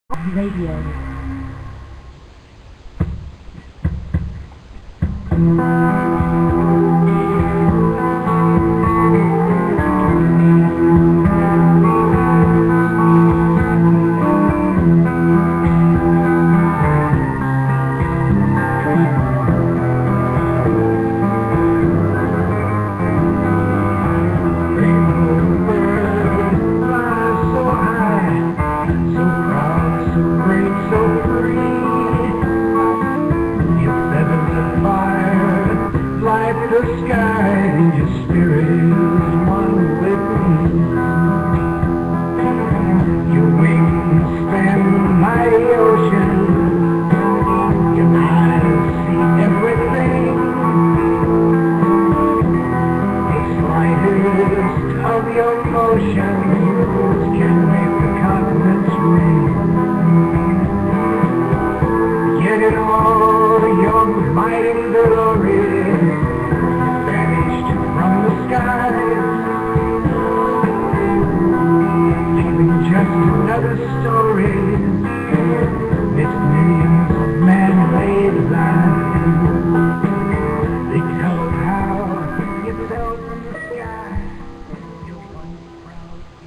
Radio.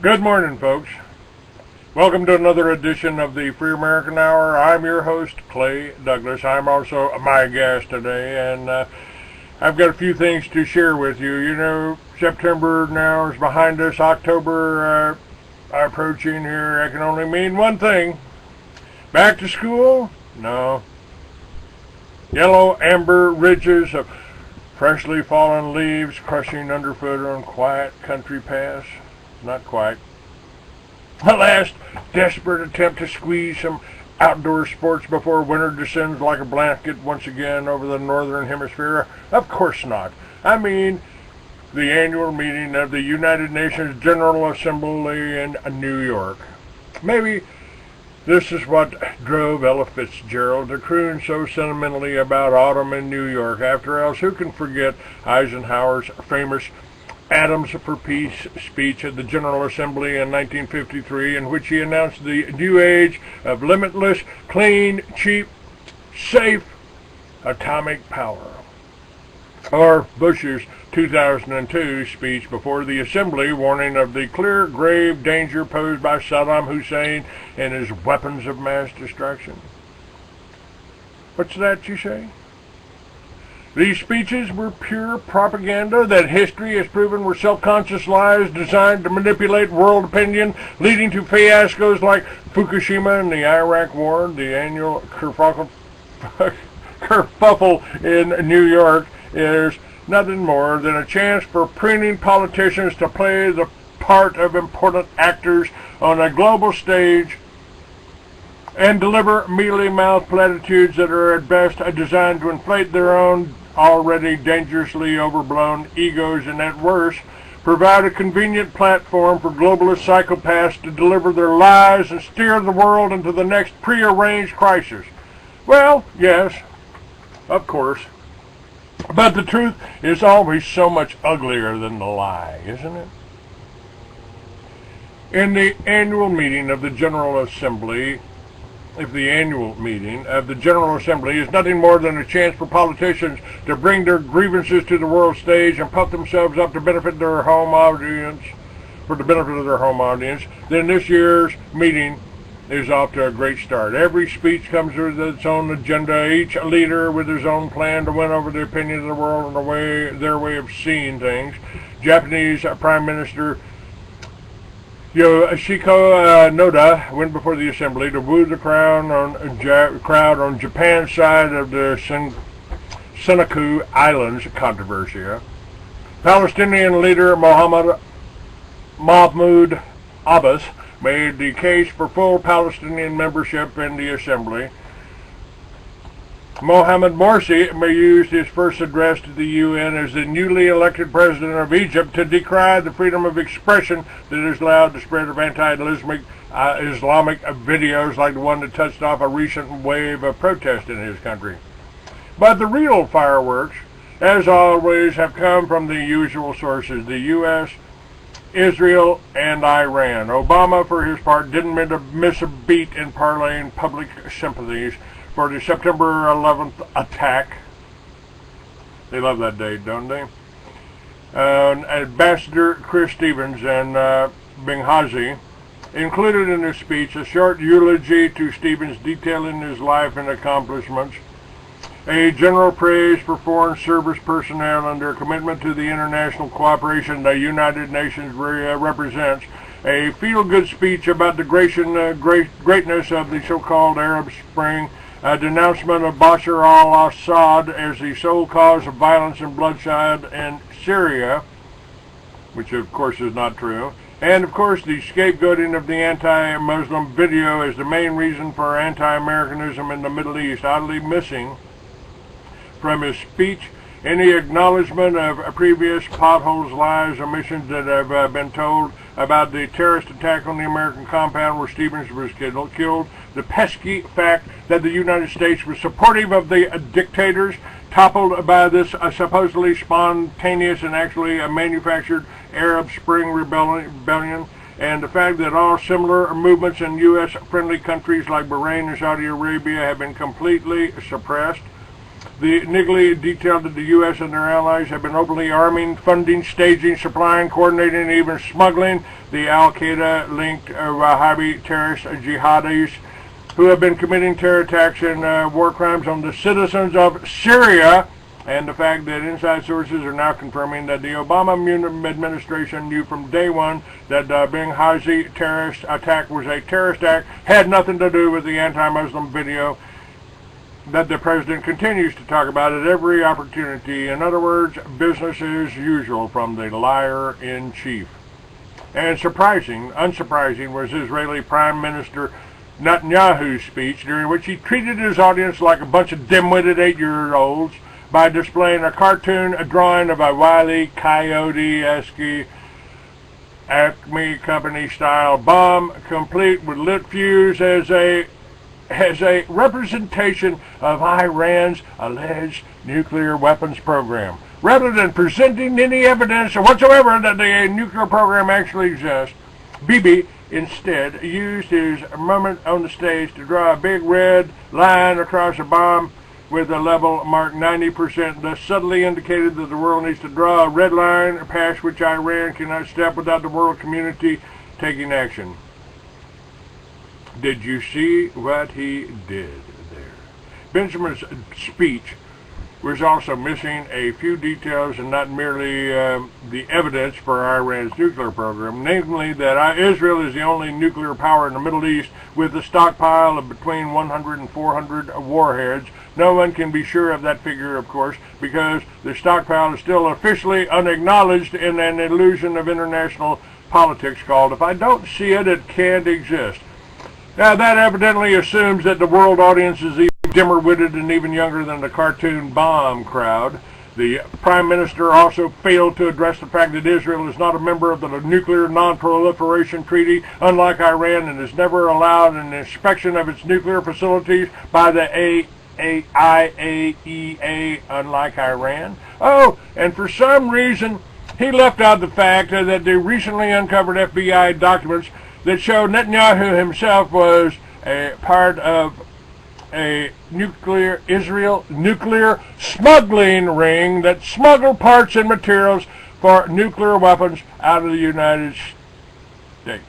Good morning, folks. Welcome to another edition of the Free American Hour. I'm your host, Clay Douglas. I'm also my guest today, and I've got a few things to share with you. You know, September now is behind us. October approaching here. I can only mean one thing. Back to school? No. Yellow amber ridges of freshly fallen leaves crushing underfoot on quiet country paths. Not quite. A last desperate attempt to squeeze some outdoor sports before winter descends like a blanket once again over the northern hemisphere? Of course not. I mean the annual meeting of the United Nations General Assembly in New York. Maybe this is what drove Ella Fitzgerald to croon so sentimentally about autumn in New York. After else, who can forget Eisenhower's famous Atoms for Peace speech at the General Assembly in 1953, in which he announced the new age of limitless, clean, cheap, safe atomic power. Or Bush's 2002 speech before the Assembly, warning of the clear, grave danger posed by Saddam Hussein and his weapons of mass destruction. What's that, you say? These speeches were pure propaganda that history has proven were self-conscious lies designed to manipulate world opinion, leading to fiascos like Fukushima and the Iraq War. The annual kerfuffle in New York is nothing more than a chance for preening politicians to play the part of important actors on a global stage and deliver mealy-mouthed platitudes that are at best designed to inflate their own already dangerously overblown egos, and at worst, provide a convenient platform for globalist psychopaths to deliver their lies and steer the world into the next prearranged crisis. Well, yes, of course. But the truth is always so much uglier than the lie, isn't it? In the annual meeting of the General Assembly, if the annual meeting of the General Assembly is nothing more than a chance for politicians to bring their grievances to the world stage and puff themselves up to benefit their home audience, for the benefit of their home audience, then this year's meeting is off to a great start. Every speech comes with its own agenda, each leader with his own plan to win over the opinion of the world and their way of seeing things. Japanese Prime Minister Yoshiko Noda went before the assembly to woo the crowd on Japan's side of the Senkaku Islands controversy. Palestinian leader Mahmoud Abbas made the case for full Palestinian membership in the assembly. Mohamed Morsi used his first address to the UN as the newly elected president of Egypt to decry the freedom of expression that has allowed the spread of anti-Islamic videos like the one that touched off a recent wave of protest in his country. But the real fireworks, as always, have come from the usual sources. The U.S. Israel and Iran. Obama, for his part, didn't miss a beat in parlaying public sympathies for the September 11th attack. They love that date, don't they? Ambassador Chris Stevens and Benghazi included in his speech a short eulogy to Stevens detailing his life and accomplishments, a general praise for foreign service personnel and their commitment to the international cooperation the United Nations represents, a feel-good speech about the greatness of the so-called Arab Spring, a denouncement of Bashar al-Assad as the sole cause of violence and bloodshed in Syria, which of course is not true, and of course the scapegoating of the anti-Muslim video as the main reason for anti-Americanism in the Middle East, oddly missing from his speech any acknowledgement of previous potholes, lies, omissions that have been told about the terrorist attack on the American compound where Stevens was killed, the pesky fact that the United States was supportive of the dictators toppled by this supposedly spontaneous and actually a manufactured Arab Spring rebellion, and the fact that all similar movements in U.S.-friendly countries like Bahrain and Saudi Arabia have been completely suppressed. The niggly detail that the U.S. and their allies have been openly arming, funding, staging, supplying, coordinating, and even smuggling the al-Qaeda-linked Wahhabi terrorist jihadis who have been committing terror attacks and war crimes on the citizens of Syria, and the fact that inside sources are now confirming that the Obama administration knew from day one that the Benghazi terrorist attack was a terrorist act, had nothing to do with the anti-Muslim video that the president continues to talk about at every opportunity. In other words, business as usual from the liar-in-chief. And unsurprising was Israeli Prime Minister Netanyahu's speech, during which he treated his audience like a bunch of dim-witted 8-year-olds by displaying a cartoon drawing of a wily coyote-esque Acme Company-style bomb, complete with lit fuse as a representation of Iran's alleged nuclear weapons program. Rather than presenting any evidence whatsoever that the nuclear program actually exists, Bibi instead used his moment on the stage to draw a big red line across a bomb with a level marked 90%, thus subtly indicated that the world needs to draw a red line past which Iran cannot step without the world community taking action. Did you see what he did there? Benjamin's speech was also missing a few details and not merely the evidence for Iran's nuclear program, namely that Israel is the only nuclear power in the Middle East with a stockpile of between 100 and 400 warheads. No one can be sure of that figure, of course, because the stockpile is still officially unacknowledged in an illusion of international politics called, if I don't see it, it can't exist. Now, that evidently assumes that the world audience is even dimmer-witted and even younger than the cartoon bomb crowd. The Prime Minister also failed to address the fact that Israel is not a member of the Nuclear Non-Proliferation Treaty, unlike Iran, and has never allowed an inspection of its nuclear facilities by the IAEA, unlike Iran. Oh, and for some reason, he left out the fact that the recently uncovered FBI documents that showed Netanyahu himself was a part of a Israel nuclear smuggling ring that smuggled parts and materials for nuclear weapons out of the United States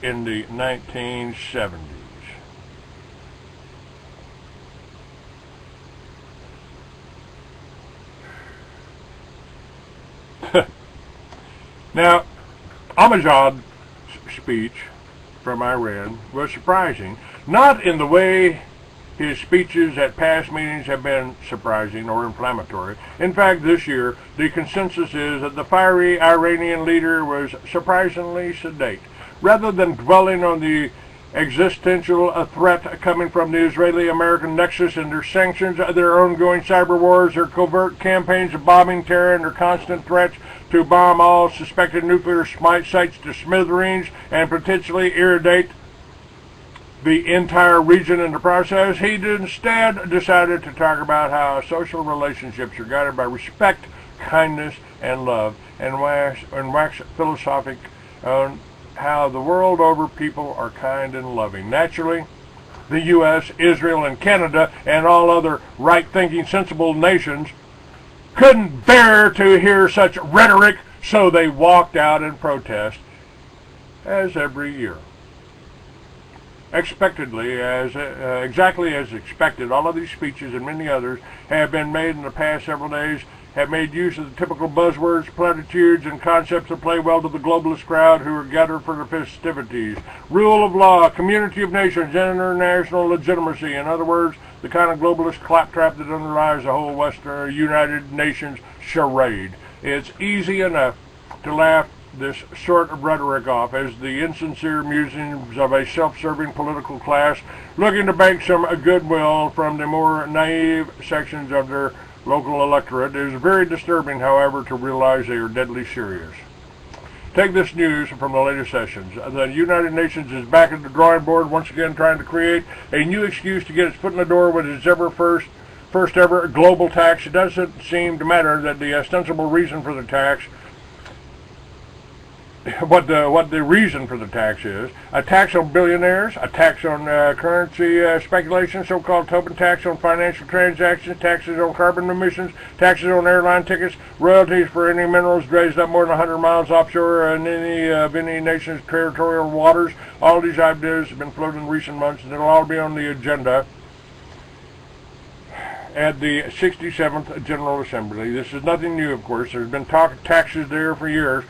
in the 1970s. Now, Ahmadinejad's speech from Iran was surprising, not in the way his speeches at past meetings have been surprising or inflammatory. In fact, this year, the consensus is that the fiery Iranian leader was surprisingly sedate. Rather than dwelling on the existential threat coming from the Israeli-American nexus and their sanctions, their ongoing cyber wars, their covert campaigns of bombing terror, and their constant threats to bomb all suspected nuclear sites to smithereens and potentially irradiate the entire region in the process, he instead decided to talk about how social relationships are guided by respect, kindness, and love, and wax on how the world over people are kind and loving. Naturally, the U.S., Israel, and Canada, and all other right-thinking, sensible nations couldn't bear to hear such rhetoric, so they walked out in protest, as every year. Expectedly, exactly as expected, all of these speeches and many others have been made in the past several days, have made use of the typical buzzwords, platitudes, and concepts that play well to the globalist crowd who are gathered for the festivities. Rule of law, community of nations, international legitimacy. In other words, the kind of globalist claptrap that underlies the whole Western United Nations charade. It's easy enough to laugh this sort of rhetoric off as the insincere musings of a self-serving political class looking to bank some goodwill from the more naive sections of their local electorate. It is very disturbing, however, to realize they are deadly serious. Take this news from the latest sessions. The United Nations is back at the drawing board, once again trying to create a new excuse to get its foot in the door with its first ever global tax. It doesn't seem to matter that the ostensible reason for the tax, what the reason for the tax is. A tax on billionaires, a tax on currency speculation, so-called Tobin tax on financial transactions, taxes on carbon emissions, taxes on airline tickets, royalties for any minerals raised up more than 100 miles offshore in any nation's territorial waters. All these ideas have been floated in recent months, and it'll all be on the agenda at the 67th General Assembly. This is nothing new, of course. There's been talk of taxes there for years.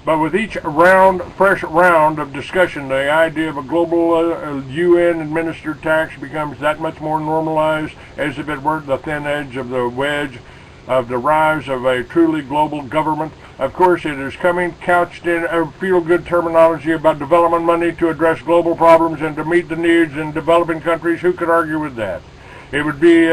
But with each fresh round of discussion, the idea of a global UN-administered tax becomes that much more normalized, as if it were the thin edge of the wedge of the rise of a truly global government. Of course, it is coming couched in a feel-good terminology about development money to address global problems and to meet the needs in developing countries. Who could argue with that? It would be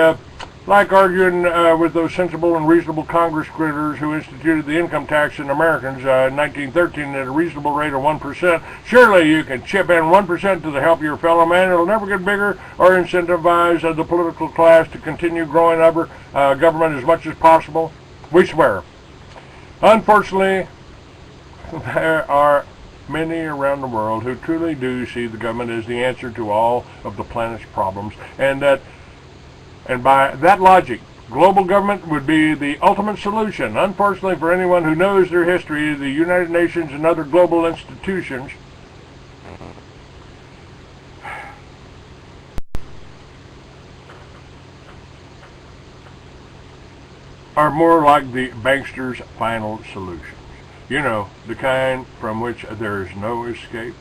like arguing with those sensible and reasonable Congress critters who instituted the income tax in Americans in 1913 at a reasonable rate of 1%. Surely you can chip in 1% to the help of your fellow man. It'll never get bigger or incentivize the political class to continue growing over government as much as possible. We swear. Unfortunately, there are many around the world who truly do see the government as the answer to all of the planet's problems, and by that logic, global government would be the ultimate solution. Unfortunately, for anyone who knows their history, the United Nations and other global institutions are more like the bankster's final solutions. You know, the kind from which there is no escape.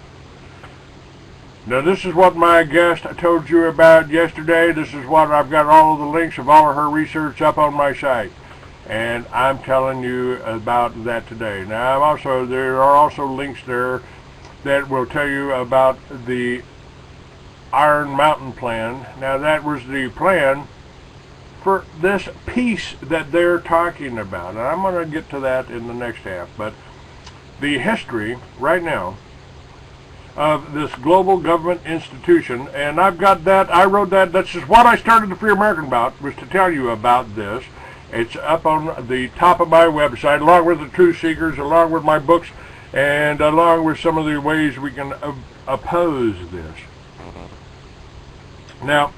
Now, this is what my guest told you about yesterday. This is what I've got all of the links of all of her research up on my site. And I'm telling you about that today. Now, there are also links there that will tell you about the Iron Mountain plan. Now, that was the plan for this peace that they're talking about. And I'm going to get to that in the next half. But the history right now of this global government institution, and I've got that, I wrote that, that's just what I started the Free American about, was to tell you about this. It's up on the top of my website, along with the Truth Seekers, along with my books, and along with some of the ways we can oppose this. Now,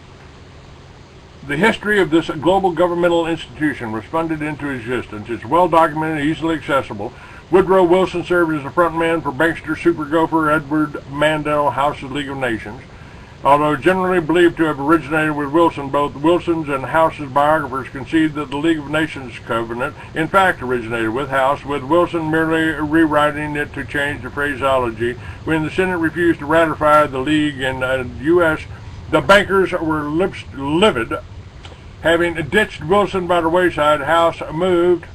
the history of this global governmental institution was funded into existence. It's well documented, easily accessible. Woodrow Wilson served as the front man for bankster super gopher Edward Mandel House's League of Nations. Although generally believed to have originated with Wilson, both Wilson's and House's biographers concede that the League of Nations covenant in fact originated with House, with Wilson merely rewriting it to change the phraseology. When the Senate refused to ratify the League in the U.S., the bankers were livid. Having ditched Wilson by the wayside, House moved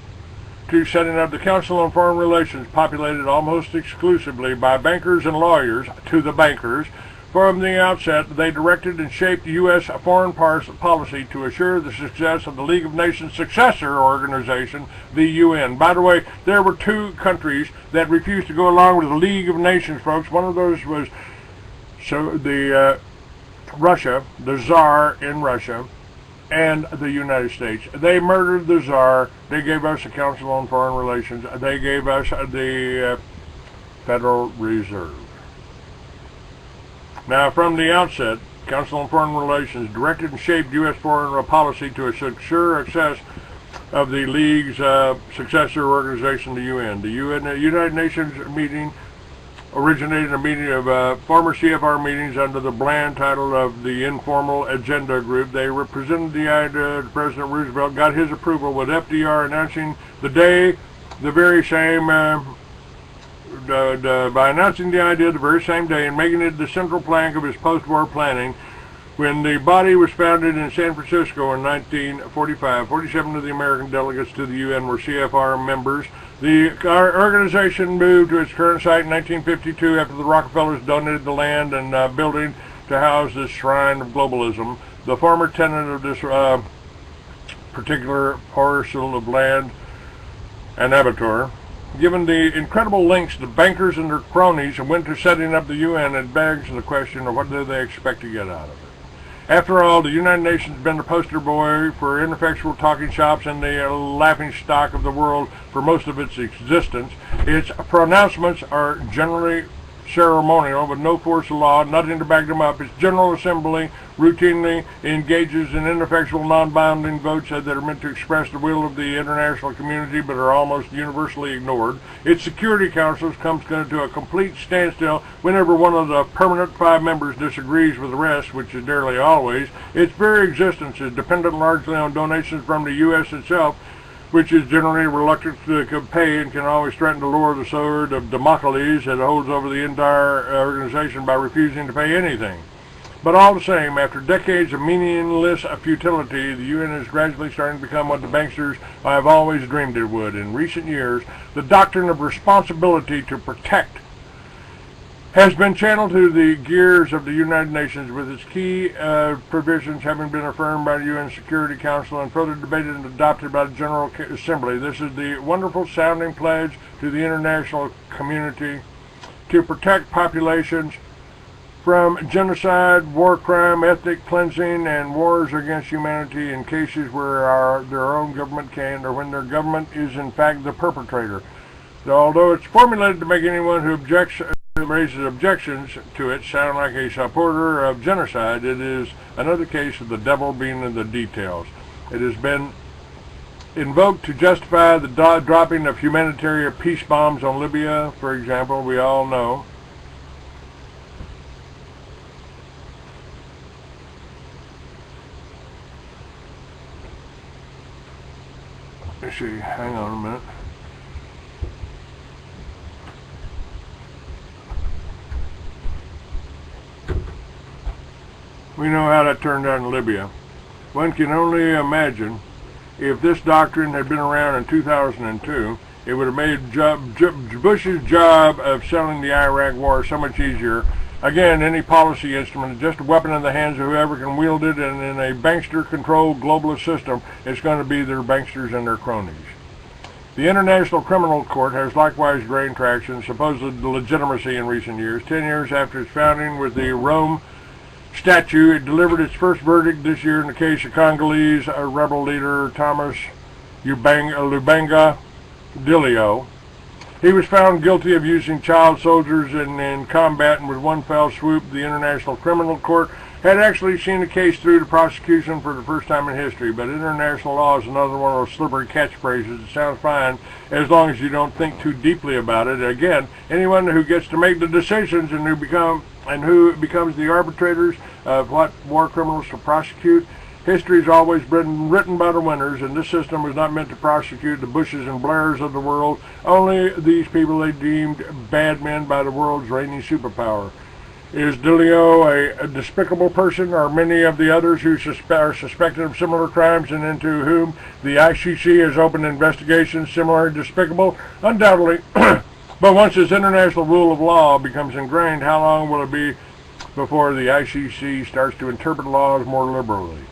to setting up the Council on Foreign Relations, populated almost exclusively by bankers and lawyers to the bankers. From the outset, they directed and shaped U.S. foreign policy to assure the success of the League of Nations' successor organization, the UN. By the way, there were two countries that refused to go along with the League of Nations, folks. One of those was Russia, the Tsar in Russia, and the United States. They murdered the Tsar. They gave us the Council on Foreign Relations. They gave us the Federal Reserve. Now, from the outset, Council on Foreign Relations directed and shaped U.S. foreign policy to ensure success of the League's successor organization, the UN. The United Nations meeting originated a meeting of former CFR meetings under the bland title of the Informal Agenda Group. They represented the idea that President Roosevelt got his approval, with FDR announcing the very same by announcing the idea the very same day and making it the central plank of his post-war planning. When the body was founded in San Francisco in 1945, 47 of the American delegates to the UN were CFR members. The organization moved to its current site in 1952 after the Rockefellers donated the land and building to house this shrine of globalism. The former tenant of this particular parcel of land, an abattoir. Given the incredible links the bankers and their cronies went to setting up the UN, it begs the question of what do they expect to get out of it. After all, the United Nations has been the poster boy for ineffectual talking shops and the laughing stock of the world for most of its existence. Its pronouncements are generally ceremonial with no force of law, nothing to back them up. Its General Assembly routinely engages in ineffectual non-binding votes that are meant to express the will of the international community but are almost universally ignored. Its Security Councils comes to a complete standstill whenever one of the permanent 5 members disagrees with the rest, which is nearly always. Its very existence is dependent largely on donations from the U.S. itself, which is generally reluctant to pay and can always threaten to lower the sword of Damocles that holds over the entire organization by refusing to pay anything. But all the same, after decades of meaningless futility, the UN is gradually starting to become what the banksters have always dreamed it would. In recent years, the doctrine of responsibility to protect has been channeled to the gears of the United Nations, with its key provisions having been affirmed by the UN Security Council and further debated and adopted by the General Assembly. This is the wonderful sounding pledge to the international community to protect populations from genocide, war crime, ethnic cleansing, and wars against humanity in cases where their own government can, or when their government is in fact the perpetrator. So, although it's formulated to make anyone who raises objections to it sound like a supporter of genocide, it is another case of the devil being in the details. It has been invoked to justify the dropping of humanitarian peace bombs on Libya, for example, we all know. Let's see, hang on a minute. We know how that turned out in Libya. One can only imagine if this doctrine had been around in 2002, it would have made Bush's job of selling the Iraq war so much easier. Again, any policy instrument is just a weapon in the hands of whoever can wield it, and in a bankster-controlled globalist system, it's going to be their banksters and their cronies. The International Criminal Court has likewise gained traction, supposed legitimacy in recent years. 10 years after its founding with the Rome Statute, it delivered its first verdict this year in the case of Congolese rebel leader Thomas Lubanga Dilio. He was found guilty of using child soldiers in combat, and with one fell swoop, the International Criminal Court had actually seen the case through to prosecution for the first time in history. But international law is another one of those slippery catchphrases. It sounds fine as long as you don't think too deeply about it. Again, anyone who gets to make the decisions and who becomes the arbitrators of what war criminals to prosecute, history has always been written by the winners, and this system was not meant to prosecute the Bushes and Blairs of the world, only these people they deemed bad men by the world's reigning superpower. Is Dilio a despicable person, or many of the others who are suspected of similar crimes and into whom the ICC has opened investigations similarly despicable? Undoubtedly. But once this international rule of law becomes ingrained, how long will it be before the ICC starts to interpret laws more liberally?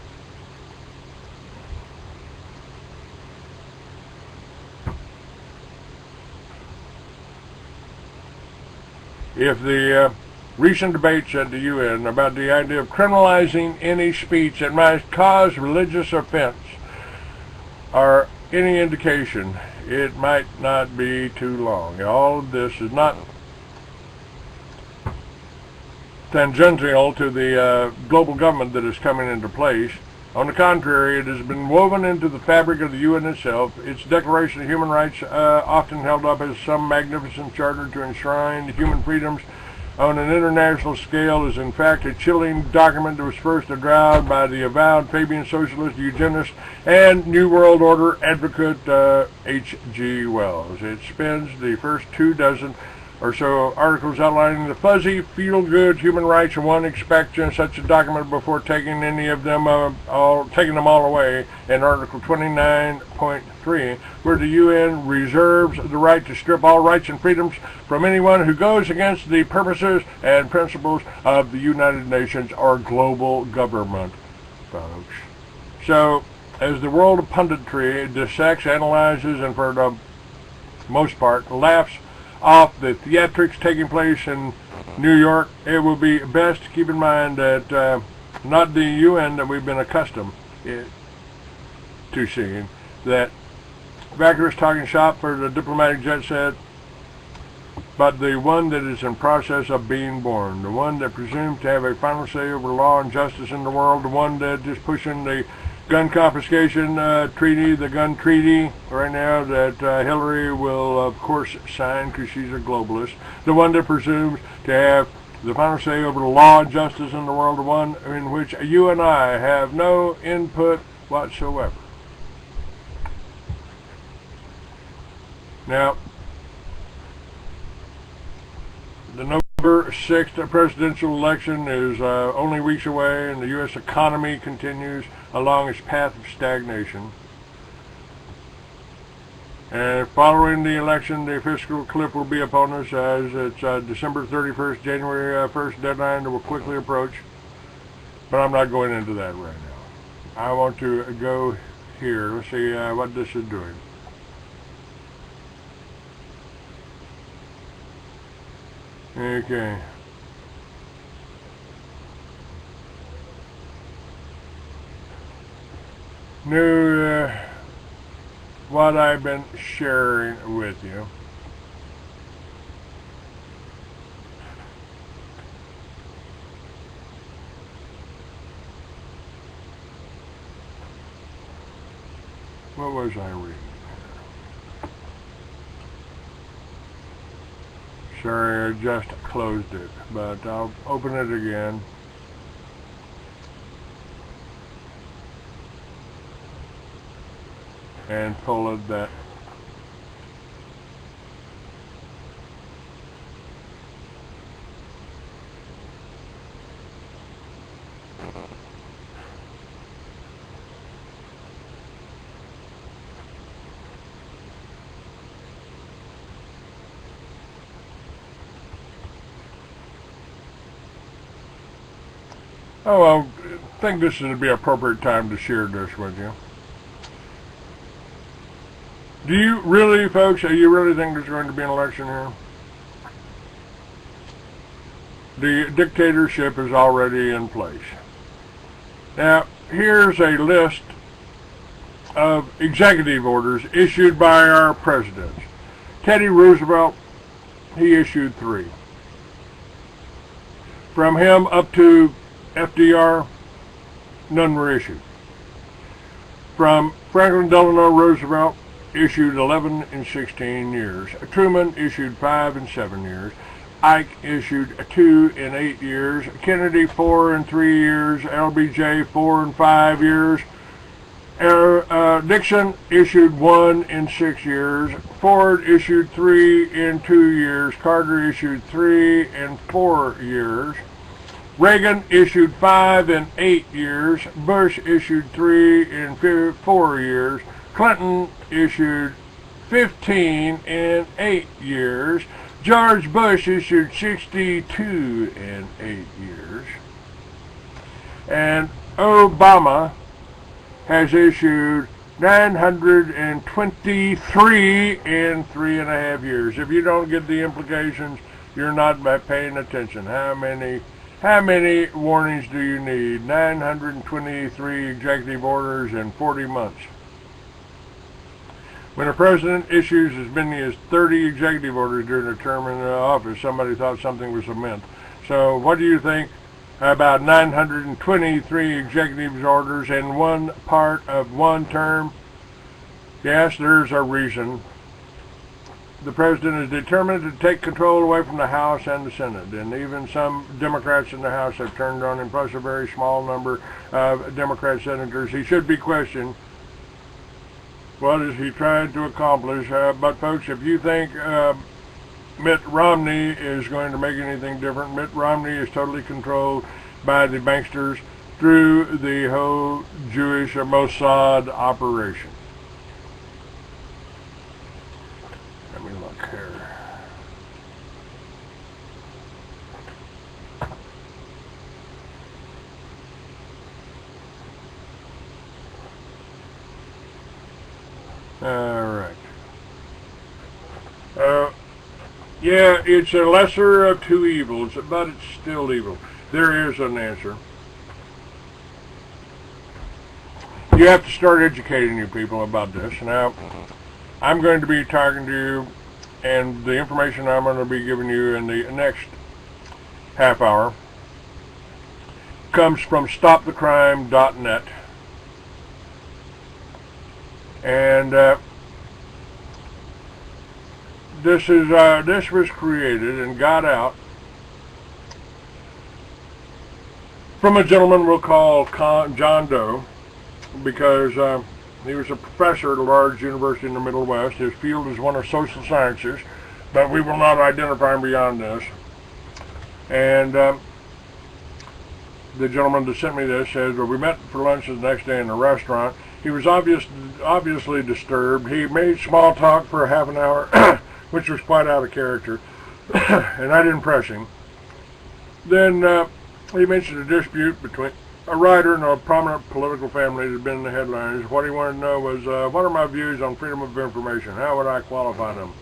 If the recent debates at the UN about the idea of criminalizing any speech that might cause religious offense are any indication, it might not be too long. All of this is not tangential to the global government that is coming into place. On the contrary, it has been woven into the fabric of the UN itself. Its Declaration of Human Rights, often held up as some magnificent charter to enshrine human freedoms on an international scale, is in fact a chilling document that was first avowed by the avowed Fabian socialist, eugenist, and New World Order advocate H.G. Wells. It spends the first 24 or so articles outlining the fuzzy, feel-good human rights one expects in such a document before taking any of them all away in Article 29.3, where the UN reserves the right to strip all rights and freedoms from anyone who goes against the purposes and principles of the United Nations or global government, folks. So, as the world of punditry dissects, analyzes, and for the most part laughs off the theatrics taking place in New York, it will be best to keep in mind that not the UN that we've been accustomed to seeing, that vacuous talking shop for the diplomatic jet set, but the one that is in process of being born, the one that presumes to have a final say over law and justice in the world, the one that is pushing the gun confiscation treaty, the gun treaty right now that Hillary will of course sign because she's a globalist, the one that presumes to have the final say over the law and justice in the world, the one in which you and I have no input whatsoever. Now, the November 6th presidential election is only weeks away, and the U.S. economy continues along its path of stagnation. And following the election, the fiscal cliff will be upon us as it's December 31st, January 1st deadline that will quickly approach. But I'm not going into that right now. I want to go here. Let's see what this is doing. Okay. New, what I've been sharing with you. What was I reading? Sorry, I just closed it, but I'll open it again. And pull it that. Oh, I think this would be an appropriate time to share this with you. Do you really, folks, do you really think there's going to be an election here? The dictatorship is already in place. Now, here's a list of executive orders issued by our presidents. Teddy Roosevelt, he issued 3. From him up to FDR, none were issued. From Franklin Delano Roosevelt, issued 11 and 16 years. Truman issued 5 and 7 years. Ike issued 2 and 8 years. Kennedy 4 and 3 years. LBJ 4 and 5 years. Nixon issued 1 and 6 years. Ford issued 3 and 2 years. Carter issued 3 and 4 years. Reagan issued 5 and 8 years. Bush issued 3 and 4 years. Clinton issued 15 and 8 years. George Bush issued 62 and 8 years. And Obama has issued 923 and 3.5 years. If you don't get the implications, you're not paying attention. How many warnings do you need? 923 executive orders in 40 months. When a president issues as many as 30 executive orders during a term in office, somebody thought something was amiss. So what do you think about 923 executive orders in one part of one term? Yes, there's a reason. The president is determined to take control away from the House and the Senate, and even some Democrats in the House have turned on him, plus a very small number of Democrat senators. He should be questioned. What is he trying to accomplish? But folks, if you think Mitt Romney is going to make anything different, Mitt Romney is totally controlled by the banksters through the whole Jewish Mossad operation. Let me look here. All right. Yeah, it's a lesser of two evils, but it's still evil. There is an answer. You have to start educating you people about this. Now, I'm going to be talking to you, and the information I'm going to be giving you in the next half hour comes from stopthecrime.net. And this was created and got out from a gentleman we'll call John Doe, because he was a professor at a large university in the Middle West. His field is one of social sciences, but we will not identify him beyond this. And the gentleman that sent me this says, well, we met for lunch the next day in a restaurant. He was obviously disturbed. He made small talk for half an hour, which was quite out of character, and I didn't press him. Then he mentioned a dispute between a writer and a prominent political family that had been in the headlines. What he wanted to know was, what are my views on freedom of information? How would I qualify them?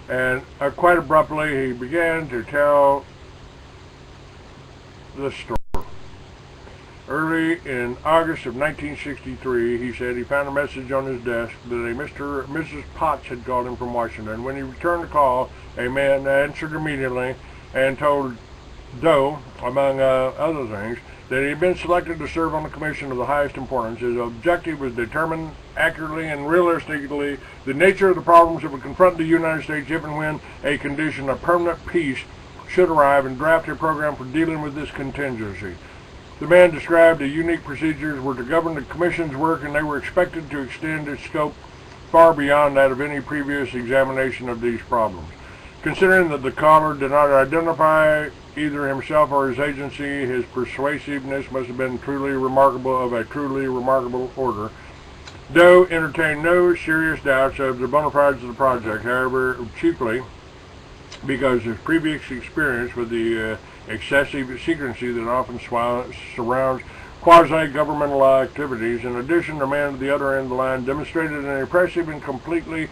And quite abruptly, he began to tell the story. Early in August of 1963, he said he found a message on his desk that a Mrs. Potts had called him from Washington. When he returned the call, a man answered immediately and told Doe, among other things, that he had been selected to serve on a commission of the highest importance. His objective was to determine accurately and realistically the nature of the problems that would confront the United States if and when a condition of permanent peace should arrive, and draft a program for dealing with this contingency. The man described the unique procedures were to govern the Commission's work, and they were expected to extend its scope far beyond that of any previous examination of these problems. Considering that the caller did not identify either himself or his agency, his persuasiveness must have been truly remarkable, of a truly remarkable order. Doe entertained no serious doubts of the bona fides of the project, however, chiefly because of his previous experience with the excessive secrecy that often surrounds quasi-governmental activities. In addition, the man at the other end of the line demonstrated an impressive and complete,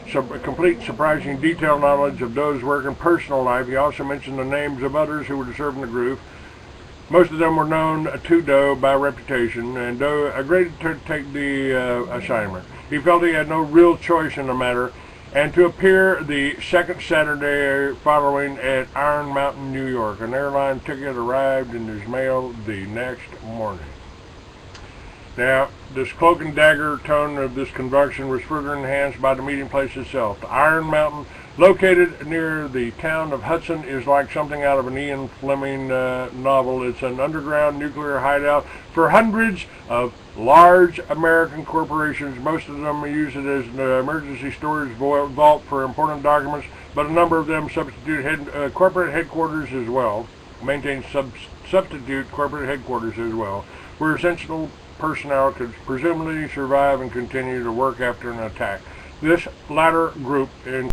surprising, detailed knowledge of Doe's work and personal life. He also mentioned the names of others who were to serve in the group. Most of them were known to Doe by reputation, and Doe agreed to take the assignment. He felt he had no real choice in the matter, and to appear the second Saturday following at Iron Mountain, New York. An airline ticket arrived in his mail the next morning. Now, this cloak and dagger tone of this conduction was further enhanced by the meeting place itself. The Iron Mountain, located near the town of Hudson, is like something out of an Ian Fleming novel. It's an underground nuclear hideout for hundreds of large American corporations. Most of them use it as an emergency storage vault for important documents, but a number of them substitute corporate headquarters as well, maintain substitute corporate headquarters as well, where essential personnel could presumably survive and continue to work after an attack. This latter group